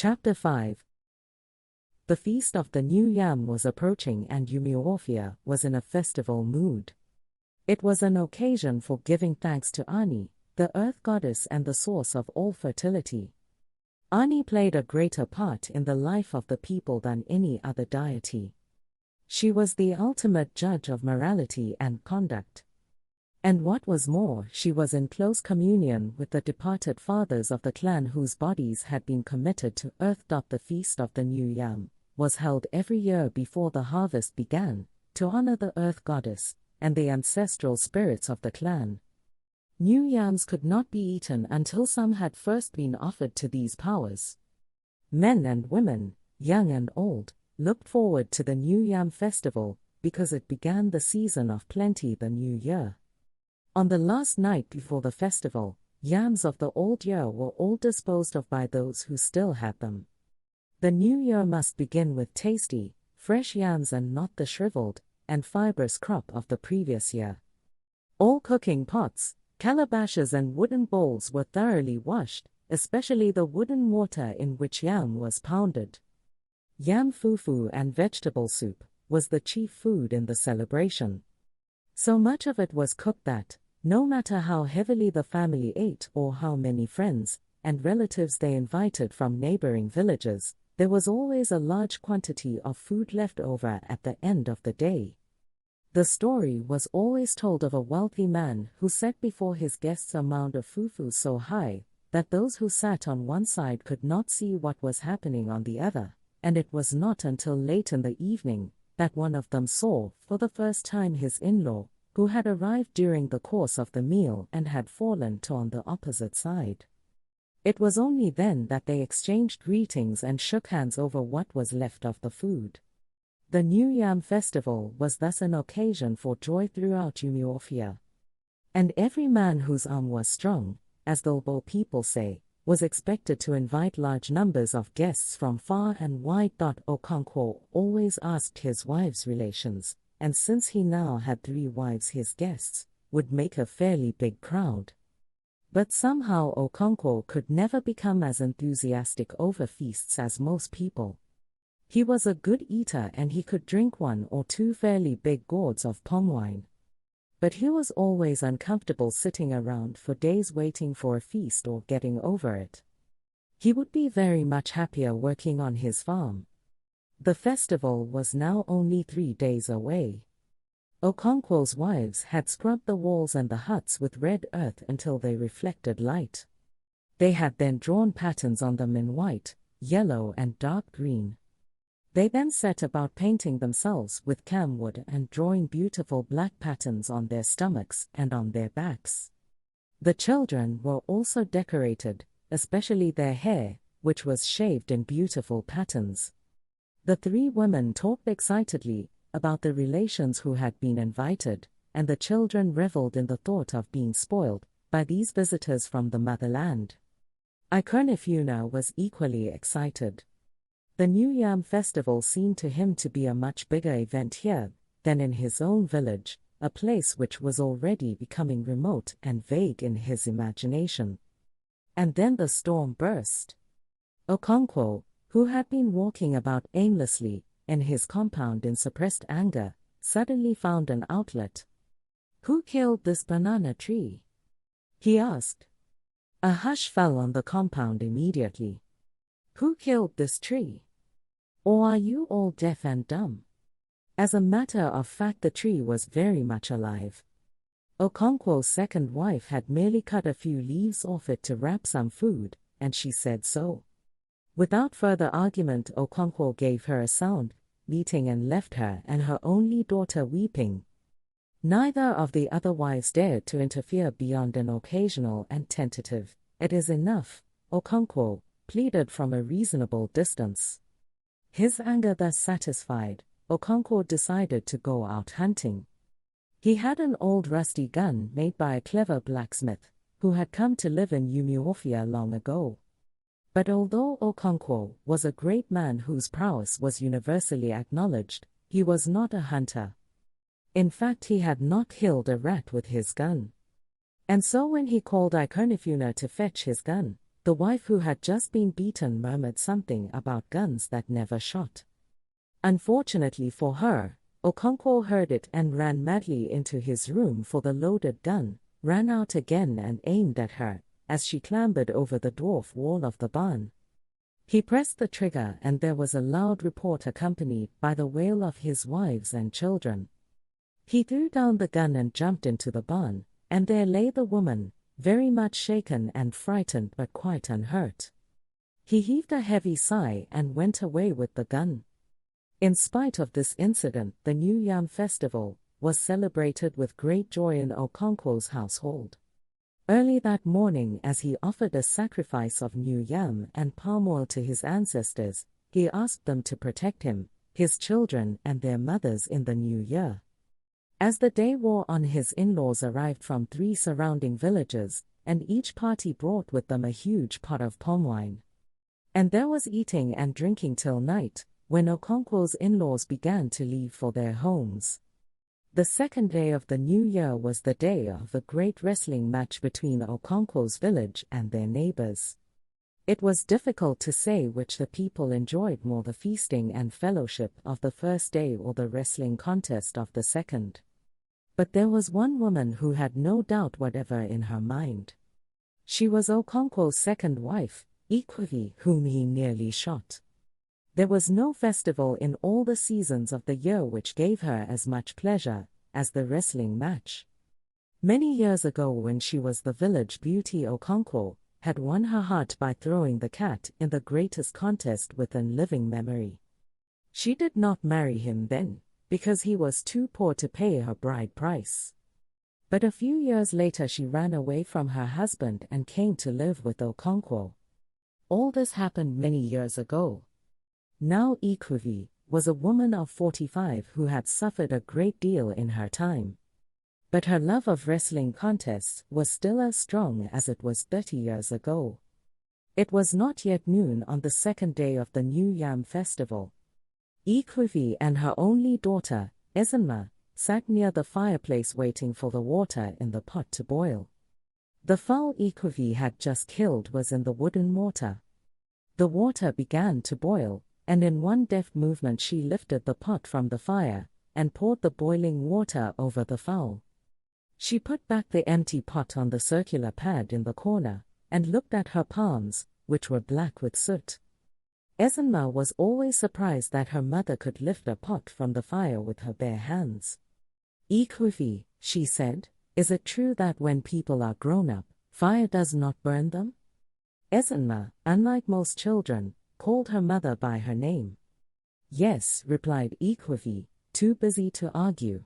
Chapter 5. The feast of the new yam was approaching and Umuofia was in a festival mood. It was an occasion for giving thanks to Ani, the earth goddess and the source of all fertility. Ani played a greater part in the life of the people than any other deity. She was the ultimate judge of morality and conduct. And what was more, she was in close communion with the departed fathers of the clan whose bodies had been committed to earth. The feast of the new yam was held every year before the harvest began, to honor the earth goddess and the ancestral spirits of the clan. New yams could not be eaten until some had first been offered to these powers. Men and women, young and old, looked forward to the new yam festival because it began the season of plenty, the new year. On the last night before the festival, yams of the old year were all disposed of by those who still had them. The new year must begin with tasty, fresh yams and not the shriveled and fibrous crop of the previous year. All cooking pots, calabashes and wooden bowls were thoroughly washed, especially the wooden mortar in which yam was pounded. Yam fufu and vegetable soup was the chief food in the celebration. So much of it was cooked that, no matter how heavily the family ate or how many friends and relatives they invited from neighboring villages, there was always a large quantity of food left over at the end of the day. The story was always told of a wealthy man who set before his guests a mound of fufu so high that those who sat on one side could not see what was happening on the other, and it was not until late in the evening that one of them saw for the first time his in-law, who had arrived during the course of the meal and had fallen to on the opposite side. It was only then that they exchanged greetings and shook hands over what was left of the food. The New Yam Festival was thus an occasion for joy throughout Umuofia. And every man whose arm was strong, as the Igbo people say, was expected to invite large numbers of guests from far and wide. Okonkwo always asked his wives' relations, and since he now had 3 wives, his guests would make a fairly big crowd. But somehow Okonkwo could never become as enthusiastic over feasts as most people. He was a good eater and he could drink 1 or 2 fairly big gourds of palm wine. But he was always uncomfortable sitting around for days waiting for a feast or getting over it. He would be very much happier working on his farm. The festival was now only 3 days away. Okonkwo's wives had scrubbed the walls and the huts with red earth until they reflected light. They had then drawn patterns on them in white, yellow and dark green. They then set about painting themselves with camwood and drawing beautiful black patterns on their stomachs and on their backs. The children were also decorated, especially their hair, which was shaved in beautiful patterns. The 3 women talked excitedly about the relations who had been invited, and the children reveled in the thought of being spoiled by these visitors from the motherland. Ikonifuna was equally excited. The New Yam Festival seemed to him to be a much bigger event here than in his own village, a place which was already becoming remote and vague in his imagination. And then the storm burst. Okonkwo, who had been walking about aimlessly in his compound in suppressed anger, suddenly found an outlet. "Who killed this banana tree?" he asked. A hush fell on the compound immediately. "Who killed this tree? Or are you all deaf and dumb?" As a matter of fact, the tree was very much alive. Okonkwo's second wife had merely cut a few leaves off it to wrap some food, and she said so. Without further argument, Okonkwo gave her a sound beating and left her and her only daughter weeping. Neither of the other wives dared to interfere beyond an occasional and tentative, "It is enough," Okonkwo pleaded from a reasonable distance. His anger thus satisfied, Okonkwo decided to go out hunting. He had an old rusty gun made by a clever blacksmith, who had come to live in Umuofia long ago. But although Okonkwo was a great man whose prowess was universally acknowledged, he was not a hunter. In fact, he had not killed a rat with his gun. And so when he called Ikonifuna to fetch his gun, The wife who had just been beaten murmured something about guns that never shot. Unfortunately for her, Okonkwo heard it and ran madly into his room for the loaded gun, ran out again and aimed at her, as she clambered over the dwarf wall of the barn. He pressed the trigger and there was a loud report accompanied by the wail of his wives and children. He threw down the gun and jumped into the barn, and there lay the woman, very much shaken and frightened but quite unhurt. He heaved a heavy sigh and went away with the gun. In spite of this incident, the New Yam Festival was celebrated with great joy in Okonkwo's household. Early that morning, as he offered a sacrifice of new yam and palm oil to his ancestors, he asked them to protect him, his children and their mothers in the new year. As the day wore on, his in-laws arrived from 3 surrounding villages, and each party brought with them a huge pot of palm wine. And there was eating and drinking till night, when Okonkwo's in-laws began to leave for their homes. The second day of the new year was the day of the great wrestling match between Okonkwo's village and their neighbors. It was difficult to say which the people enjoyed more, the feasting and fellowship of the first day or the wrestling contest of the second. But there was one woman who had no doubt whatever in her mind. She was Okonkwo's second wife, Igbo, whom he nearly shot. There was no festival in all the seasons of the year which gave her as much pleasure as the wrestling match. Many years ago, when she was the village beauty, Okonkwo had won her heart by throwing the cat in the greatest contest within living memory. She did not marry him then, because he was too poor to pay her bride price. But a few years later she ran away from her husband and came to live with Okonkwo. All this happened many years ago. Now Igbo was a woman of 45 who had suffered a great deal in her time. But her love of wrestling contests was still as strong as it was 30 years ago. It was not yet noon on the second day of the New Yam Festival. Igbo and her only daughter, Ezinma, sat near the fireplace waiting for the water in the pot to boil. The fowl Igbo had just killed was in the wooden mortar. The water began to boil, and in one deft movement she lifted the pot from the fire, and poured the boiling water over the fowl. She put back the empty pot on the circular pad in the corner, and looked at her palms, which were black with soot. Ezinma was always surprised that her mother could lift a pot from the fire with her bare hands. Igbo, she said, is it true that when people are grown up, fire does not burn them? Ezinma, unlike most children, called her mother by her name. Yes, replied Igbo, too busy to argue.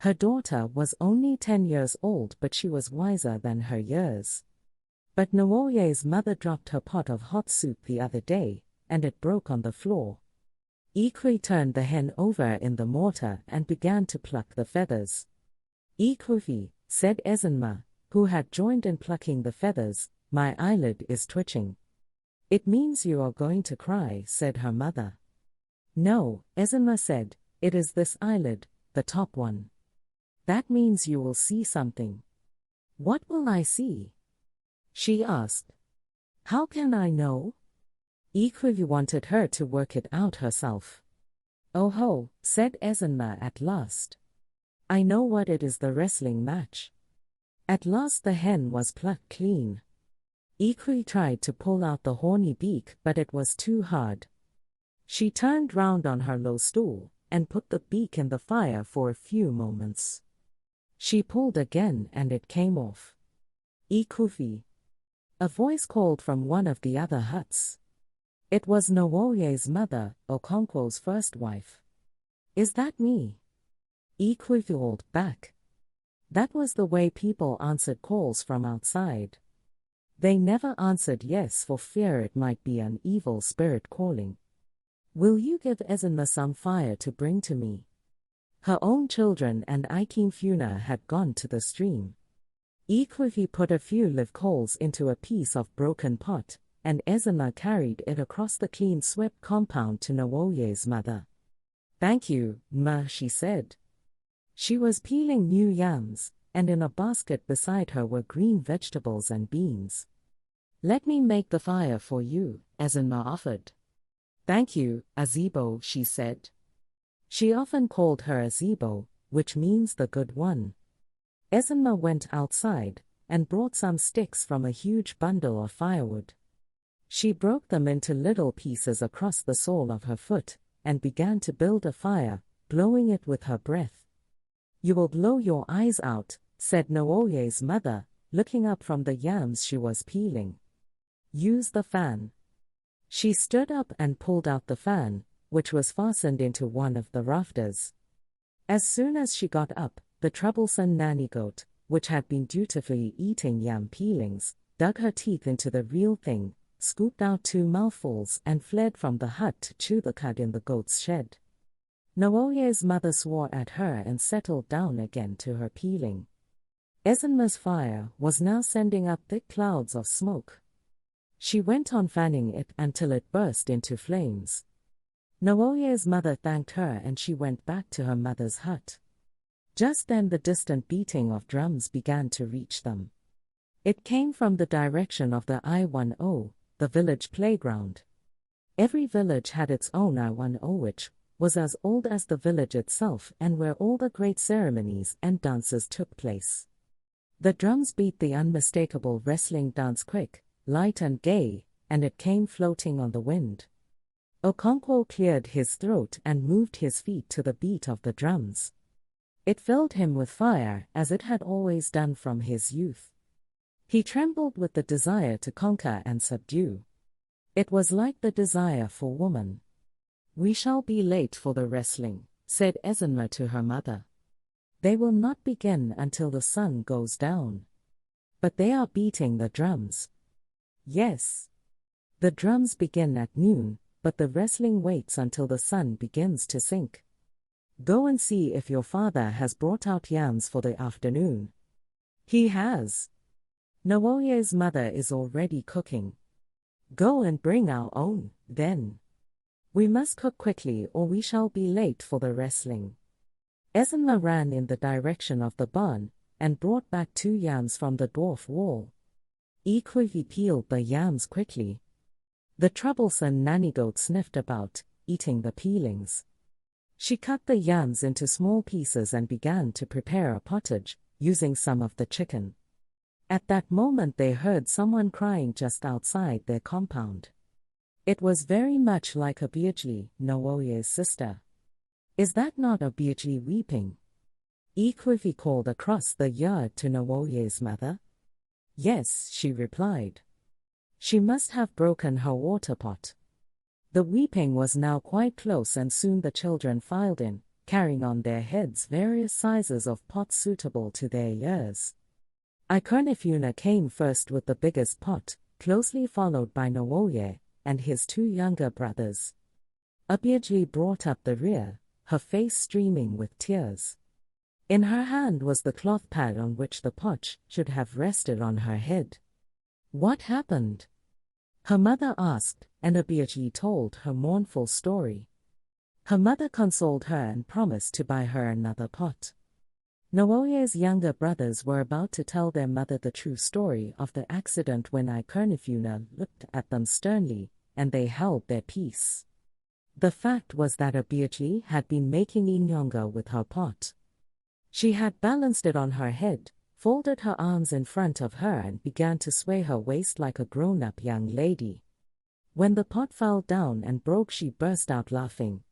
Her daughter was only 10 years old, but she was wiser than her years. But Nwoye's mother dropped her pot of hot soup the other day, and it broke on the floor. Igbo turned the hen over in the mortar and began to pluck the feathers. Igbo, said Ezinma, who had joined in plucking the feathers, my eyelid is twitching. It means you are going to cry, said her mother. No, Ezinma said, it is this eyelid, the top one. That means you will see something. What will I see? She asked. How can I know? Igbo wanted her to work it out herself. Oh ho, said Ezinma at last. I know what it is, the wrestling match. At last the hen was plucked clean. Igbo tried to pull out the horny beak, but it was too hard. She turned round on her low stool, and put the beak in the fire for a few moments. She pulled again and it came off. Igbo. A voice called from one of the other huts. It was Nwoye's mother, Okonkwo's first wife. Is that me? Igbo called back. That was the way people answered calls from outside. They never answered yes for fear it might be an evil spirit calling. Will you give Ezinma some fire to bring to me? Her own children and Ikemfuna had gone to the stream. Igbo put a few live coals into a piece of broken pot, and Ezinma carried it across the clean-swept compound to Nwoye's mother. Thank you, Ma, she said. She was peeling new yams, and in a basket beside her were green vegetables and beans. "Let me make the fire for you," Ezinma offered. "Thank you, Achebe," she said. She often called her Achebe, which means the good one. Ezinma went outside and brought some sticks from a huge bundle of firewood. She broke them into little pieces across the sole of her foot and began to build a fire, blowing it with her breath. "You will blow your eyes out," said Nooye's mother, looking up from the yams she was peeling. "Use the fan." She stood up and pulled out the fan, which was fastened into one of the rafters. As soon as she got up, the troublesome nanny goat, which had been dutifully eating yam peelings, dug her teeth into the real thing, scooped out 2 mouthfuls and fled from the hut to chew the cud in the goat's shed. Nooye's mother swore at her and settled down again to her peeling. Ezinma's fire was now sending up thick clouds of smoke. She went on fanning it until it burst into flames. Nooye's mother thanked her and she went back to her mother's hut. Just then the distant beating of drums began to reach them. It came from the direction of the I-10, the village playground. Every village had its own I-10, which was as old as the village itself and where all the great ceremonies and dances took place. The drums beat the unmistakable wrestling dance quick, light and gay, and it came floating on the wind. Okonkwo cleared his throat and moved his feet to the beat of the drums. It filled him with fire as it had always done from his youth. He trembled with the desire to conquer and subdue. It was like the desire for woman. "We shall be late for the wrestling," said Ezinma to her mother. "They will not begin until the sun goes down." "But they are beating the drums." "Yes. The drums begin at noon, but the wrestling waits until the sun begins to sink. Go and see if your father has brought out yams for the afternoon." "He has. Nooye's mother is already cooking." "Go and bring our own, then. We must cook quickly or we shall be late for the wrestling." Ezinma ran in the direction of the barn and brought back 2 yams from the dwarf wall. Ikwivi peeled the yams quickly. The troublesome nanny goat sniffed about, eating the peelings. She cut the yams into small pieces and began to prepare a pottage, using some of the chicken. At that moment they heard someone crying just outside their compound. It was very much like Achebe, Nooye's sister. "Is that not Achebe weeping?" Ikwivi called across the yard to Nooye's mother. "Yes," she replied. "She must have broken her water pot." The weeping was now quite close and soon the children filed in, carrying on their heads various sizes of pots suitable to their years. Okonkwo came first with the biggest pot, closely followed by Nooye and his 2 younger brothers. Achebe brought up the rear, her face streaming with tears. In her hand was the cloth pad on which the pot should have rested on her head. "What happened?" her mother asked, and Achebe told her mournful story. Her mother consoled her and promised to buy her another pot. Nooye's younger brothers were about to tell their mother the true story of the accident when Okonkwo looked at them sternly, and they held their peace. The fact was that Achebe had been making inyonga with her pot. She had balanced it on her head, folded her arms in front of her and began to sway her waist like a grown-up young lady. When the pot fell down and broke she burst out laughing.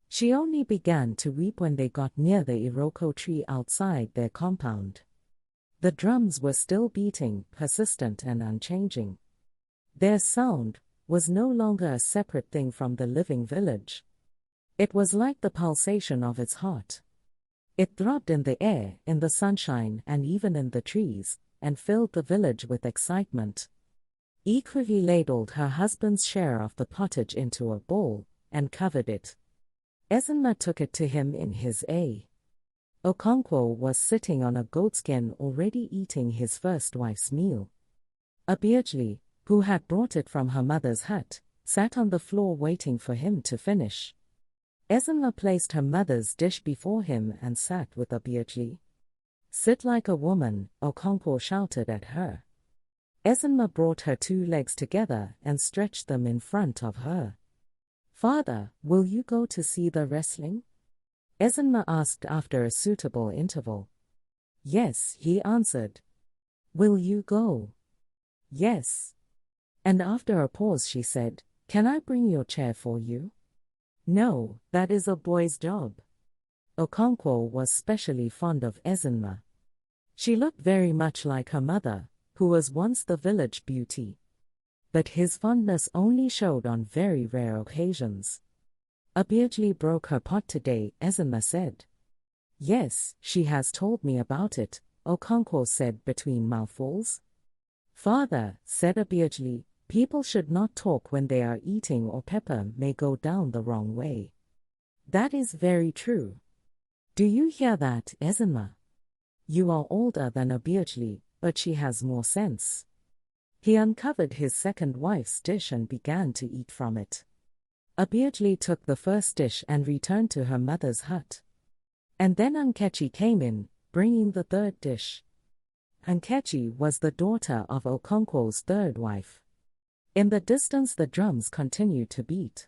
She only began to weep when they got near the iroko tree outside their compound. The drums were still beating, persistent and unchanging. Their sound was no longer a separate thing from the living village. It was like the pulsation of its heart. It throbbed in the air, in the sunshine, and even in the trees, and filled the village with excitement. Ikwivi ladled her husband's share of the pottage into a bowl, and covered it. Ezinma took it to him in his A. Okonkwo was sitting on a goatskin already eating his first wife's meal. Achebe, who had brought it from her mother's hut, sat on the floor waiting for him to finish. Ezinma placed her mother's dish before him and sat with Achebe. "Sit like a woman," Okonkwo shouted at her. Ezinma brought her 2 legs together and stretched them in front of her. "Father, will you go to see the wrestling?" Ezinma asked after a suitable interval. "Yes," he answered. "Will you go?" "Yes." And after a pause she said, "Can I bring your chair for you?" "No, that is a boy's job." Okonkwo was specially fond of Ezinma. She looked very much like her mother, who was once the village beauty. But his fondness only showed on very rare occasions. "Abiageli broke her pot today," Ezinma said. "Yes, she has told me about it," Okonkwo said between mouthfuls. "Father," said Abiageli, "people should not talk when they are eating or pepper may go down the wrong way." "That is very true. Do you hear that, Ezinma? You are older than Abiageli, but she has more sense." He uncovered his second wife's dish and began to eat from it. Abiageli took the first dish and returned to her mother's hut. And then Nkechi came in, bringing the third dish. Nkechi was the daughter of Okonkwo's third wife. In the distance the drums continued to beat.